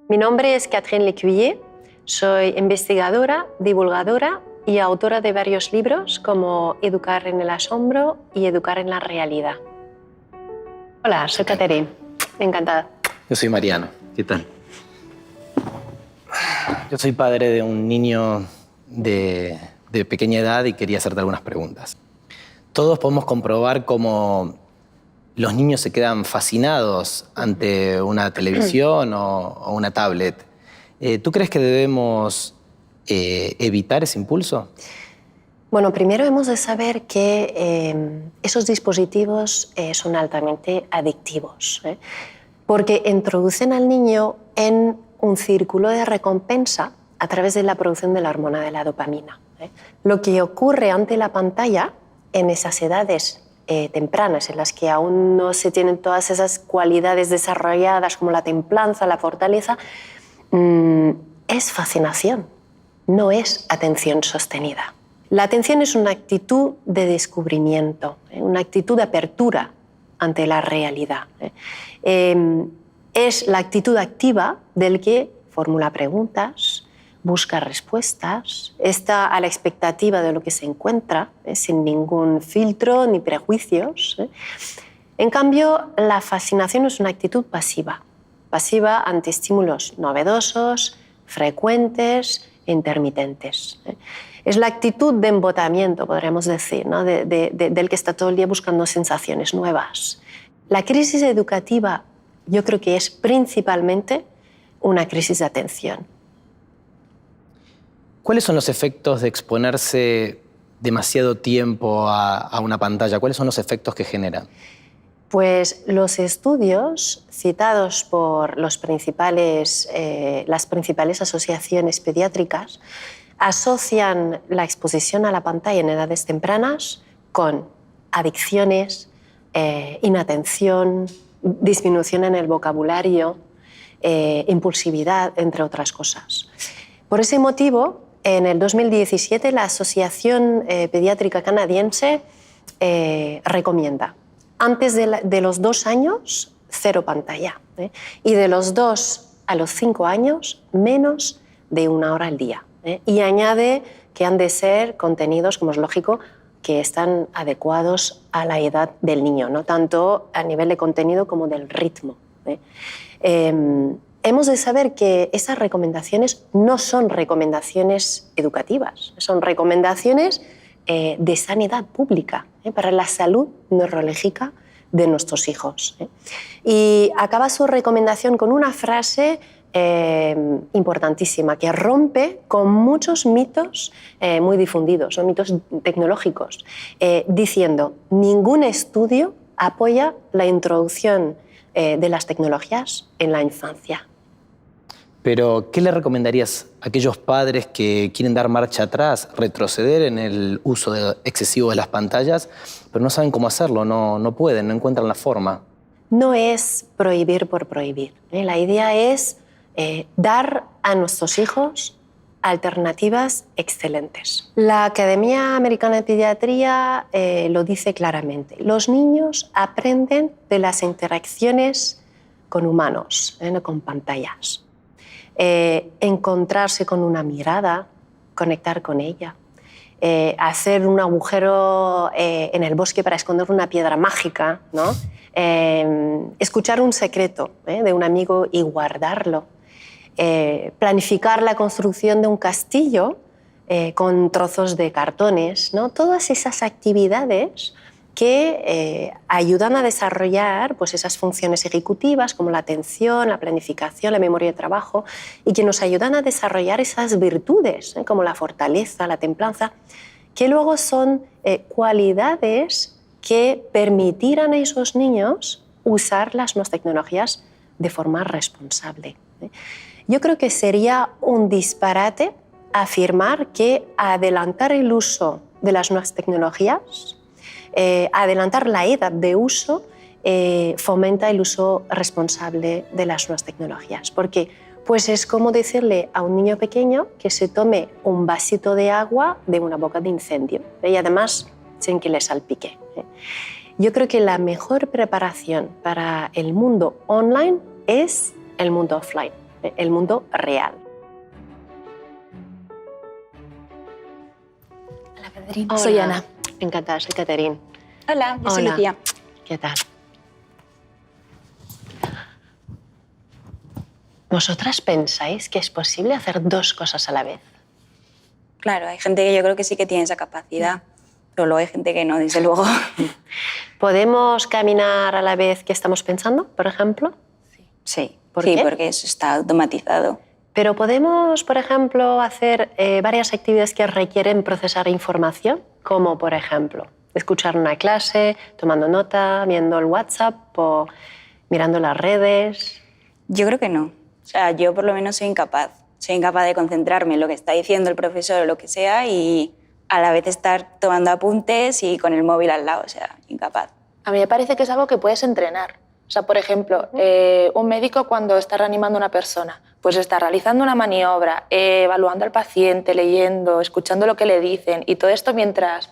Mi nombre es Catherine Lecuyer, soy investigadora, divulgadora y autora de varios libros como Educar en el asombro y Educar en la realidad. Hola, soy Catherine. Encantada. Yo soy Mariano. ¿Qué tal? Yo soy padre de un niño de pequeña edad y quería hacerte algunas preguntas. Todos podemos comprobar cómo los niños se quedan fascinados ante una televisión o una tablet. ¿Tú crees que debemos evitar ese impulso? Bueno, primero hemos de saber que esos dispositivos son altamente adictivos, porque introducen al niño en un círculo de recompensa a través de la producción de la hormona de la dopamina. Lo que ocurre ante la pantalla en esas edades tempranas, en las que aún no se tienen todas esas cualidades desarrolladas como la templanza, la fortaleza, es fascinación, no es atención sostenida. La atención es una actitud de descubrimiento, una actitud de apertura ante la realidad. Es la actitud activa del que formula preguntas, busca respuestas, está a la expectativa de lo que se encuentra, sin ningún filtro ni prejuicios. En cambio, la fascinación es una actitud pasiva, pasiva ante estímulos novedosos, frecuentes e intermitentes. Es la actitud de embotamiento, podríamos decir, ¿no? del que está todo el día buscando sensaciones nuevas. La crisis educativa yo creo que es principalmente una crisis de atención. ¿Cuáles son los efectos de exponerse demasiado tiempo a una pantalla? ¿Cuáles son los efectos que generan? Pues los estudios citados por las principales asociaciones pediátricas asocian la exposición a la pantalla en edades tempranas con adicciones, inatención, disminución en el vocabulario, impulsividad, entre otras cosas. Por ese motivo, en el 2017 la Asociación Pediátrica Canadiense recomienda antes de los 2 años, 0 pantalla. Y de los 2 a los 5 años, menos de 1 hora al día. Y añade que han de ser contenidos, como es lógico, que están adecuados a la edad del niño, no tanto a nivel de contenido como del ritmo. Hemos de saber que esas recomendaciones no son recomendaciones educativas, son recomendaciones de sanidad pública, para la salud neurológica de nuestros hijos. Y acaba su recomendación con una frase importantísima que rompe con muchos mitos muy difundidos, son mitos tecnológicos, diciendo: ningún estudio apoya la introducción de las tecnologías en la infancia. Pero, ¿qué le recomendarías a aquellos padres que quieren dar marcha atrás, retroceder en el uso excesivo de las pantallas, pero no saben cómo hacerlo, no pueden, no encuentran la forma? No es prohibir por prohibir. La idea es dar a nuestros hijos alternativas excelentes. La Academia Americana de Pediatría lo dice claramente. Los niños aprenden de las interacciones con humanos, no con pantallas. Encontrarse con una mirada, conectar con ella, hacer un agujero en el bosque para esconder una piedra mágica, ¿no? Escuchar un secreto de un amigo y guardarlo, planificar la construcción de un castillo con trozos de cartones, ¿no? Todas esas actividades que ayudan a desarrollar pues, esas funciones ejecutivas como la atención, la planificación, la memoria de trabajo, y que nos ayudan a desarrollar esas virtudes, como la fortaleza, la templanza, que luego son cualidades que permitirán a esos niños usar las nuevas tecnologías de forma responsable. Yo creo que sería un disparate afirmar que adelantar el uso de las nuevas tecnologías, adelantar la edad de uso, fomenta el uso responsable de las nuevas tecnologías. Porque pues es como decirle a un niño pequeño que se tome un vasito de agua de una boca de incendio, y además sin que le salpique. Yo creo que la mejor preparación para el mundo online es el mundo offline. el mundo real. Hola, Catherine. Hola. Soy Ana. Encantada, soy Catherine. Hola, yo soy Hola. Lucía. ¿Qué tal? ¿Vosotras pensáis que es posible hacer dos cosas a la vez? Claro, hay gente que yo creo que sí que tiene esa capacidad, pero luego hay gente que no, desde luego. ¿Podemos caminar a la vez que estamos pensando, por ejemplo? Sí, ¿Por sí, qué? porque eso está automatizado. Pero podemos, por ejemplo, hacer varias actividades que requieren procesar información, como por ejemplo escuchar una clase, tomando nota, viendo el WhatsApp o mirando las redes. Yo creo que no. O sea, yo por lo menos soy incapaz. Soy incapaz de concentrarme en lo que está diciendo el profesor o lo que sea y a la vez estar tomando apuntes y con el móvil al lado. O sea, incapaz. A mí me parece que es algo que puedes entrenar. O sea, por ejemplo, un médico cuando está reanimando a una persona, pues está realizando una maniobra, evaluando al paciente, leyendo, escuchando lo que le dicen y todo esto mientras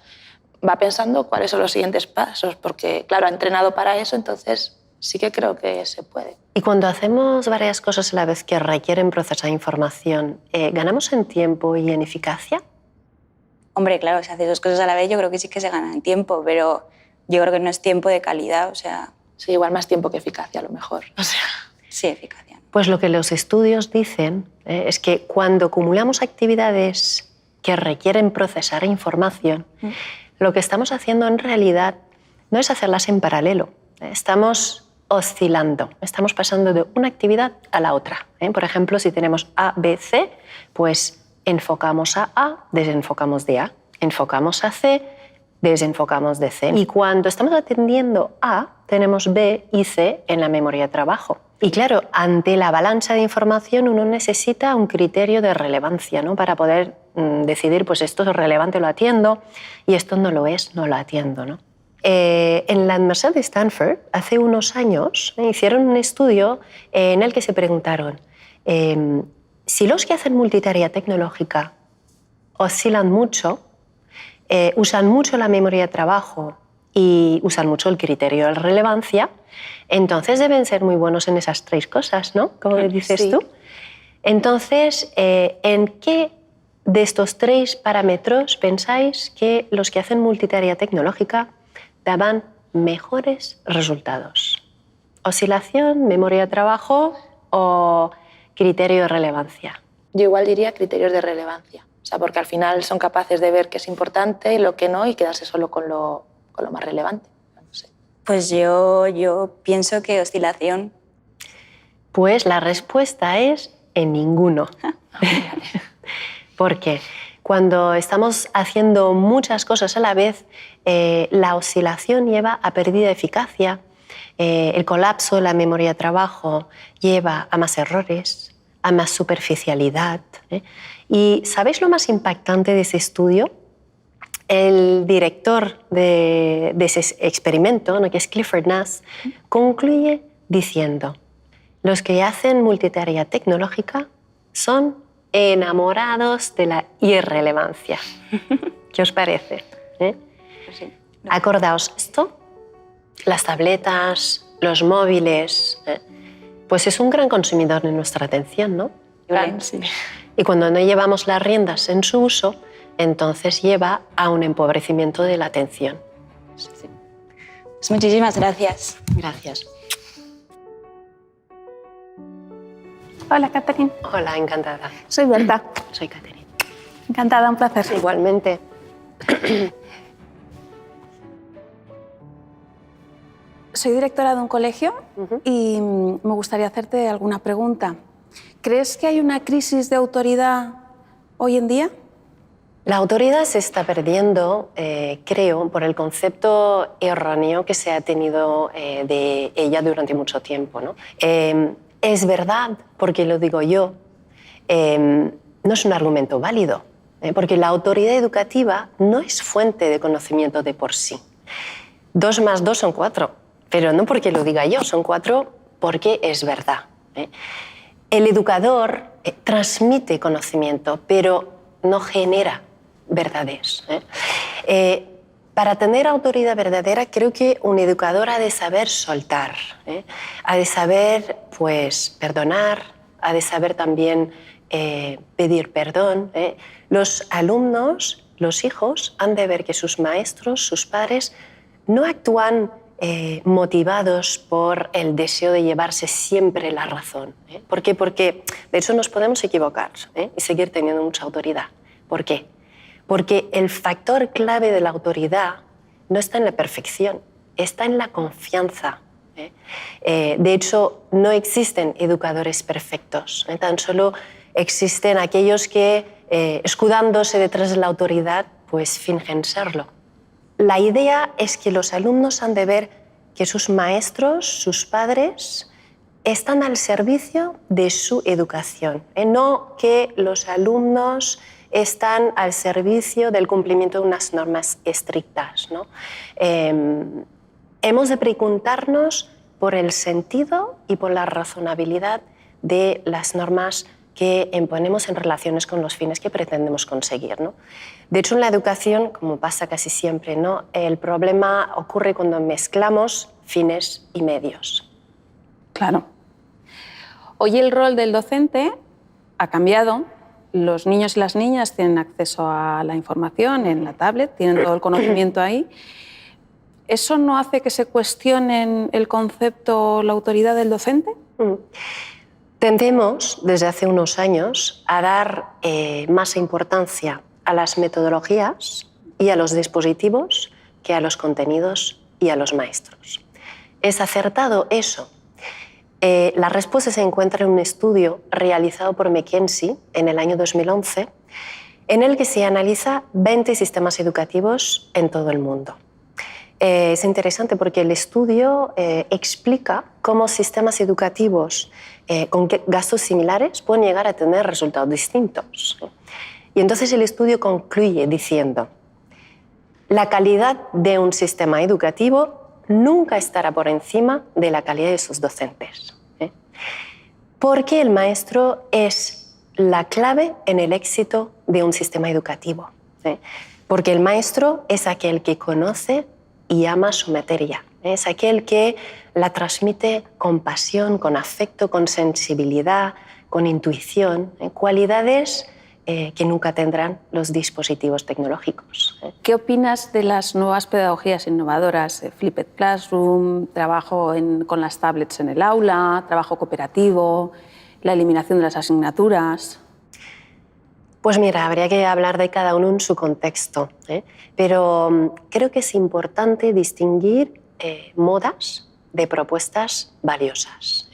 va pensando cuáles son los siguientes pasos, porque, claro, ha entrenado para eso, entonces sí que creo que se puede. Y cuando hacemos varias cosas a la vez que requieren procesar información, ¿ganamos en tiempo y en eficacia? Hombre, claro, si haces dos cosas a la vez yo creo que sí que se gana en tiempo, pero yo creo que no es tiempo de calidad, o sea... Sí, igual más tiempo que eficacia, a lo mejor. O sea, Sí, eficacia. Pues lo que los estudios dicen es que cuando acumulamos actividades que requieren procesar información, lo que estamos haciendo en realidad no es hacerlas en paralelo. Estamos oscilando, estamos pasando de una actividad a la otra. Por ejemplo, si tenemos A, B, C, pues enfocamos a, desenfocamos de A, enfocamos a C, desenfocamos de C. Y cuando estamos atendiendo A, tenemos B y C en la memoria de trabajo. Y claro, ante la avalancha de información uno necesita un criterio de relevancia, ¿no? Para poder decidir, pues esto es relevante, lo atiendo, y esto no lo es, no lo atiendo, ¿no? En la Universidad de Stanford, hace unos años, hicieron un estudio en el que se preguntaron si los que hacen multitarea tecnológica oscilan mucho, usan mucho la memoria de trabajo y usan mucho el criterio de relevancia, entonces deben ser muy buenos en esas tres cosas, ¿no? Como dices sí. tú. Entonces, ¿en qué de estos tres parámetros pensáis que los que hacen multitarea tecnológica daban mejores resultados? ¿Oscilación, memoria de trabajo o criterio de relevancia? yo igual diría criterios de relevancia. O sea, porque al final son capaces de ver qué es importante, lo que no, y quedarse solo con lo más relevante. No sé. Pues yo pienso que oscilación. Pues la respuesta es en ninguno. Porque cuando estamos haciendo muchas cosas a la vez, la oscilación lleva a pérdida de eficacia, el colapso de la memoria de trabajo lleva a más errores, a más superficialidad. ¿Y sabéis lo más impactante de ese estudio? El director de ese experimento, ¿no?, que es Clifford Nass, concluye diciendo: los que hacen multitarea tecnológica son enamorados de la irrelevancia. ¿Qué os parece? Pues sí. Acordaos esto, las tabletas, los móviles, pues es un gran consumidor de nuestra atención, ¿no? Claro. Sí. Y cuando no llevamos las riendas en su uso, entonces lleva a un empobrecimiento de la atención. Sí. Pues muchísimas gracias. Gracias. Hola, Catherine. Hola, encantada. Soy Berta. Soy Catherine. Encantada, un placer. Igualmente. Soy directora de un colegio y me gustaría hacerte alguna pregunta. ¿Crees que hay una crisis de autoridad hoy en día? La autoridad se está perdiendo, creo, por el concepto erróneo que se ha tenido de ella durante mucho tiempo, ¿no? Es verdad, porque lo digo yo, no es un argumento válido, porque la autoridad educativa no es fuente de conocimiento de por sí. 2 más 2 son 4, pero no porque lo diga yo, son 4 porque es verdad. El educador transmite conocimiento, pero no genera verdades. Para tener autoridad verdadera, creo que un educador ha de saber soltar, ha de saber, pues, perdonar, ha de saber también pedir perdón. Los alumnos, los hijos, han de ver que sus maestros, sus padres, no actúan motivados por el deseo de llevarse siempre la razón. ¿Por qué? Porque de hecho nos podemos equivocar y seguir teniendo mucha autoridad. ¿Por qué? Porque el factor clave de la autoridad no está en la perfección, está en la confianza. De hecho, no existen educadores perfectos, tan solo existen aquellos que, escudándose detrás de la autoridad, pues fingen serlo. La idea es que los alumnos han de ver que sus maestros, sus padres, están al servicio de su educación, no que los alumnos están al servicio del cumplimiento de unas normas estrictas, ¿no? Hemos de preguntarnos por el sentido y por la razonabilidad de las normas que imponemos en relaciones con los fines que pretendemos conseguir, ¿no? De hecho, en la educación, como pasa casi siempre, ¿no?, el problema ocurre cuando mezclamos fines y medios. Claro. Hoy el rol del docente ha cambiado. Los niños y las niñas tienen acceso a la información en la tablet, tienen todo el conocimiento ahí. ¿Eso no hace que se cuestionen el concepto, la autoridad del docente? Tendemos, desde hace unos años, a dar más importancia a las metodologías y a los dispositivos que a los contenidos y a los maestros. ¿Es acertado eso? La respuesta se encuentra en un estudio realizado por McKinsey en el año 2011, en el que se analiza 20 sistemas educativos en todo el mundo. Es interesante porque el estudio explica cómo sistemas educativos con gastos similares pueden llegar a tener resultados distintos. Y entonces el estudio concluye diciendo: la calidad de un sistema educativo nunca estará por encima de la calidad de sus docentes. Porque el maestro es la clave en el éxito de un sistema educativo. Porque el maestro es aquel que conoce y ama su materia. Es aquel que la transmite con pasión, con afecto, con sensibilidad, con intuición, cualidades que nunca tendrán los dispositivos tecnológicos. ¿Qué opinas de las nuevas pedagogías innovadoras? Flipped Classroom, trabajo con las tablets en el aula, trabajo cooperativo, la eliminación de las asignaturas. Pues mira, habría que hablar de cada uno en su contexto, pero creo que es importante distinguir modas de propuestas valiosas.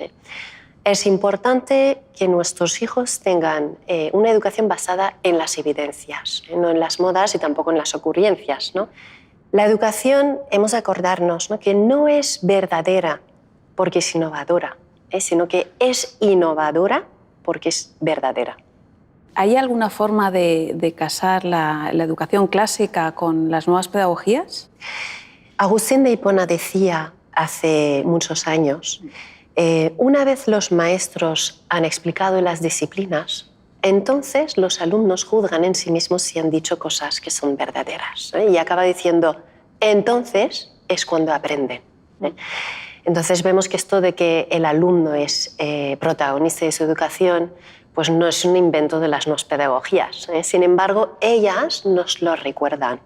Es importante que nuestros hijos tengan una educación basada en las evidencias, no en las modas y tampoco en las ocurrencias, ¿no? La educación, hemos de acordarnos, ¿no?, que no es verdadera porque es innovadora, sino que es innovadora porque es verdadera. ¿Hay alguna forma de casar la educación clásica con las nuevas pedagogías? Agustín de Hipona decía hace muchos años: una vez los maestros han explicado las disciplinas, entonces los alumnos juzgan en sí mismos si han dicho cosas que son verdaderas. Y acaba diciendo: entonces es cuando aprenden. Entonces vemos que esto de que el alumno es protagonista de su educación, pues no es un invento de las nuevas pedagogías. Sin embargo, ellas nos lo recuerdan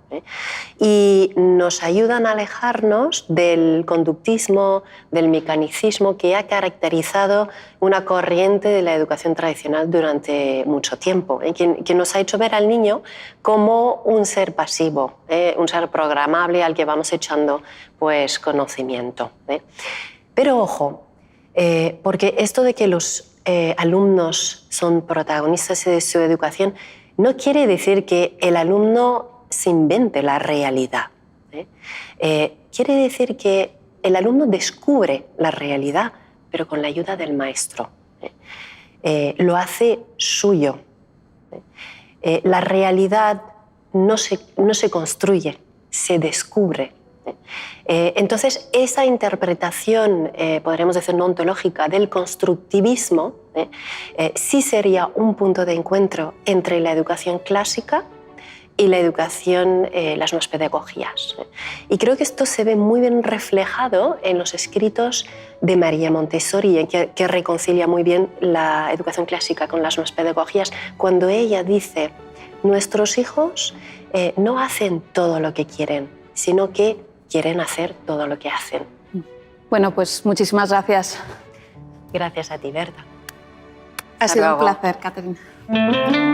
y nos ayudan a alejarnos del conductismo, del mecanicismo que ha caracterizado una corriente de la educación tradicional durante mucho tiempo, que nos ha hecho ver al niño como un ser pasivo, un ser programable al que vamos echando pues, conocimiento. Pero ojo, porque esto de que los alumnos son protagonistas de su educación no quiere decir que el alumno se invente la realidad. Quiere decir que el alumno descubre la realidad, pero con la ayuda del maestro. Lo hace suyo. La realidad no se construye, se descubre. Entonces, esa interpretación, podríamos decir, no ontológica del constructivismo, sí sería un punto de encuentro entre la educación clásica y la educación, las nuevas pedagogías. Y creo que esto se ve muy bien reflejado en los escritos de María Montessori, que reconcilia muy bien la educación clásica con las nuevas pedagogías, cuando ella dice: nuestros hijos no hacen todo lo que quieren, sino que quieren hacer todo lo que hacen. Bueno, pues muchísimas gracias. Gracias a ti, Berta. Ha Hasta sido un luego. placer, Catherine.